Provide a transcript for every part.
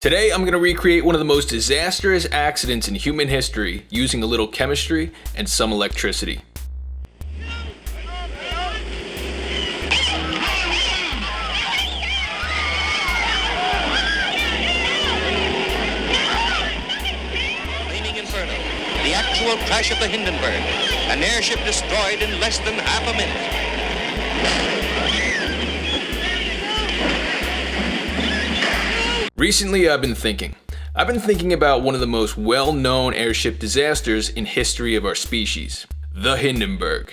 Today I'm going to recreate one of the most disastrous accidents in human history using a little chemistry and some electricity. Flaming inferno, the actual crash of the Hindenburg, an airship destroyed in less than half a minute. Recently I've been thinking about one of the most well-known airship disasters in history of our species, the Hindenburg.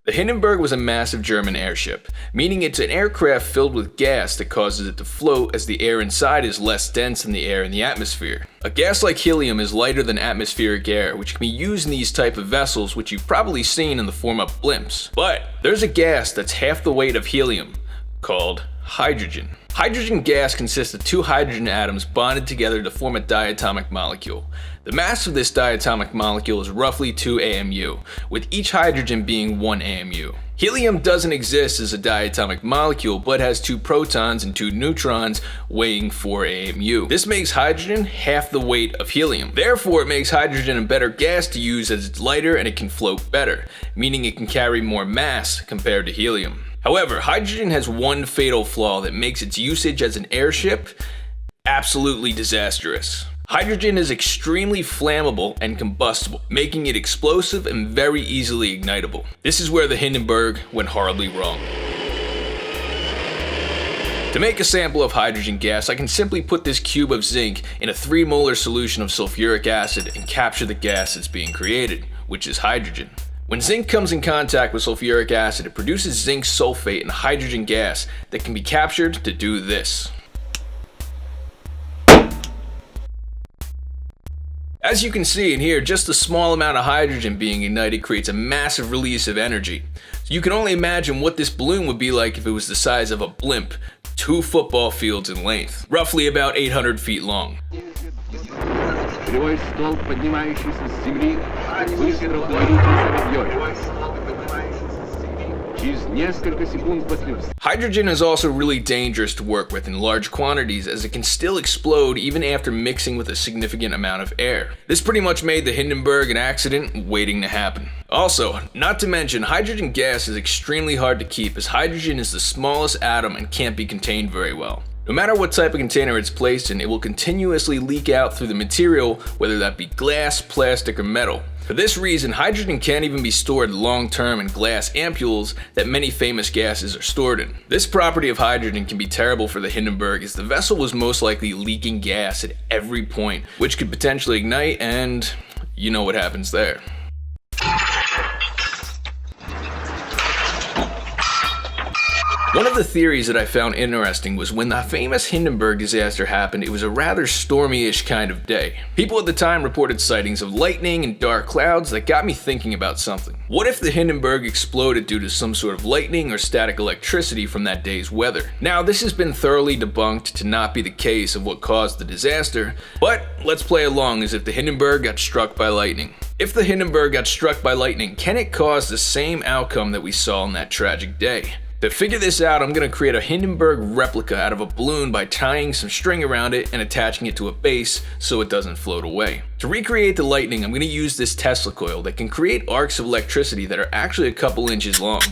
The Hindenburg was a massive German airship, meaning it's an aircraft filled with gas that causes it to float as the air inside is less dense than the air in the atmosphere. A gas like helium is lighter than atmospheric air, which can be used in these type of vessels, which you've probably seen in the form of blimps. But there's a gas that's half the weight of helium, called hydrogen. Hydrogen gas consists of two hydrogen atoms bonded together to form a diatomic molecule. The mass of this diatomic molecule is roughly 2 AMU, with each hydrogen being 1 AMU. Helium doesn't exist as a diatomic molecule, but has 2 protons and 2 neutrons weighing 4 AMU. This makes hydrogen half the weight of helium. Therefore, it makes hydrogen a better gas to use as it's lighter and it can float better, meaning it can carry more mass compared to helium. However, hydrogen has one fatal flaw that makes its usage as an airship absolutely disastrous. Hydrogen is extremely flammable and combustible, making it explosive and very easily ignitable. This is where the Hindenburg went horribly wrong. To make a sample of hydrogen gas, I can simply put this cube of zinc in a 3 molar solution of sulfuric acid and capture the gas that's being created, which is hydrogen. When zinc comes in contact with sulfuric acid, it produces zinc sulfate and hydrogen gas that can be captured to do this. As you can see in here, just a small amount of hydrogen being ignited creates a massive release of energy. So you can only imagine what this balloon would be like if it was the size of a blimp, 2 football fields in length, roughly about 800 feet long. Hydrogen is also really dangerous to work with in large quantities, as it can still explode even after mixing with a significant amount of air. This pretty much made the Hindenburg an accident waiting to happen. Also, not to mention, hydrogen gas is extremely hard to keep, as hydrogen is the smallest atom and can't be contained very well. No matter what type of container it's placed in, it will continuously leak out through the material, whether that be glass, plastic, or metal. For this reason, hydrogen can't even be stored long-term in glass ampoules that many famous gases are stored in. This property of hydrogen can be terrible for the Hindenburg, as the vessel was most likely leaking gas at every point, which could potentially ignite, and you know what happens there. One of the theories that I found interesting was when the famous Hindenburg disaster happened, it was a rather stormy-ish kind of day. People at the time reported sightings of lightning and dark clouds that got me thinking about something. What if the Hindenburg exploded due to some sort of lightning or static electricity from that day's weather? Now, this has been thoroughly debunked to not be the case of what caused the disaster, but let's play along as if the Hindenburg got struck by lightning. If the Hindenburg got struck by lightning, can it cause the same outcome that we saw on that tragic day? To figure this out, I'm going to create a Hindenburg replica out of a balloon by tying some string around it and attaching it to a base so it doesn't float away. To recreate the lightning, I'm going to use this Tesla coil that can create arcs of electricity that are actually a couple inches long.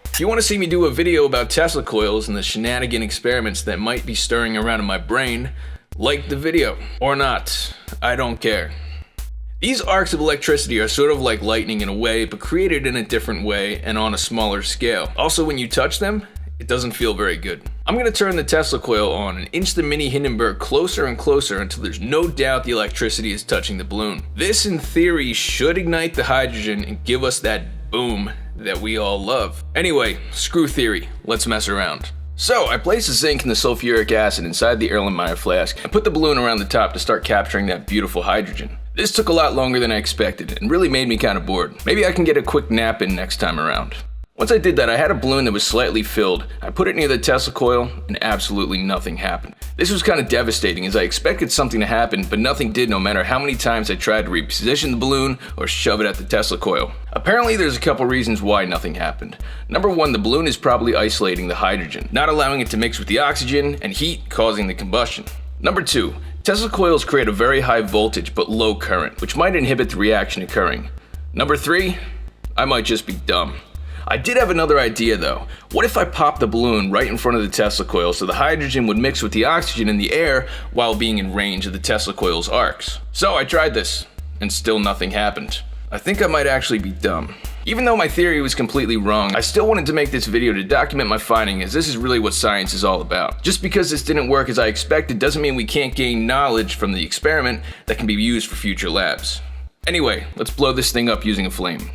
If you want to see me do a video about Tesla coils and the shenanigan experiments that might be stirring around in my brain, like the video. Or not. I don't care. These arcs of electricity are sort of like lightning in a way, but created in a different way and on a smaller scale. Also, when you touch them, it doesn't feel very good. I'm going to turn the Tesla coil on and inch the mini Hindenburg closer and closer until there's no doubt the electricity is touching the balloon. This, in theory, should ignite the hydrogen and give us that boom that we all love. Anyway, screw theory, let's mess around. So, I placed the zinc and the sulfuric acid inside the Erlenmeyer flask and put the balloon around the top to start capturing that beautiful hydrogen. This took a lot longer than I expected and really made me kind of bored. Maybe I can get a quick nap in next time around. Once I did that, I had a balloon that was slightly filled. I put it near the Tesla coil, and absolutely nothing happened. This was kind of devastating, as I expected something to happen, but nothing did, no matter how many times I tried to reposition the balloon or shove it at the Tesla coil. Apparently there's a couple reasons why nothing happened. Number one, the balloon is probably isolating the hydrogen, not allowing it to mix with the oxygen and heat, causing the combustion. Number two, Tesla coils create a very high voltage but low current, which might inhibit the reaction occurring. Number three, I might just be dumb. I did have another idea though. What if I popped the balloon right in front of the Tesla coil so the hydrogen would mix with the oxygen in the air while being in range of the Tesla coil's arcs? So I tried this, and still nothing happened. I think I might actually be dumb. Even though my theory was completely wrong, I still wanted to make this video to document my finding, as this is really what science is all about. Just because this didn't work as I expected doesn't mean we can't gain knowledge from the experiment that can be used for future labs. Anyway, let's blow this thing up using a flame.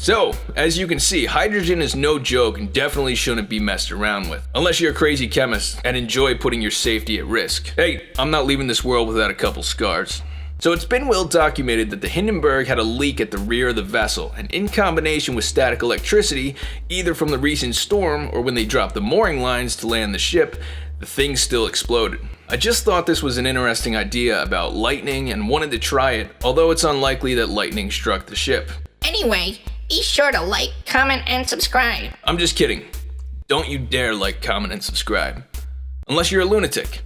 So, as you can see, hydrogen is no joke and definitely shouldn't be messed around with. Unless you're a crazy chemist and enjoy putting your safety at risk. Hey, I'm not leaving this world without a couple scars. So it's been well documented that the Hindenburg had a leak at the rear of the vessel, and in combination with static electricity, either from the recent storm or when they dropped the mooring lines to land the ship, the thing still exploded. I just thought this was an interesting idea about lightning and wanted to try it, although it's unlikely that lightning struck the ship. Anyway, be sure to like, comment, and subscribe. I'm just kidding. Don't you dare like, comment, and subscribe. Unless you're a lunatic.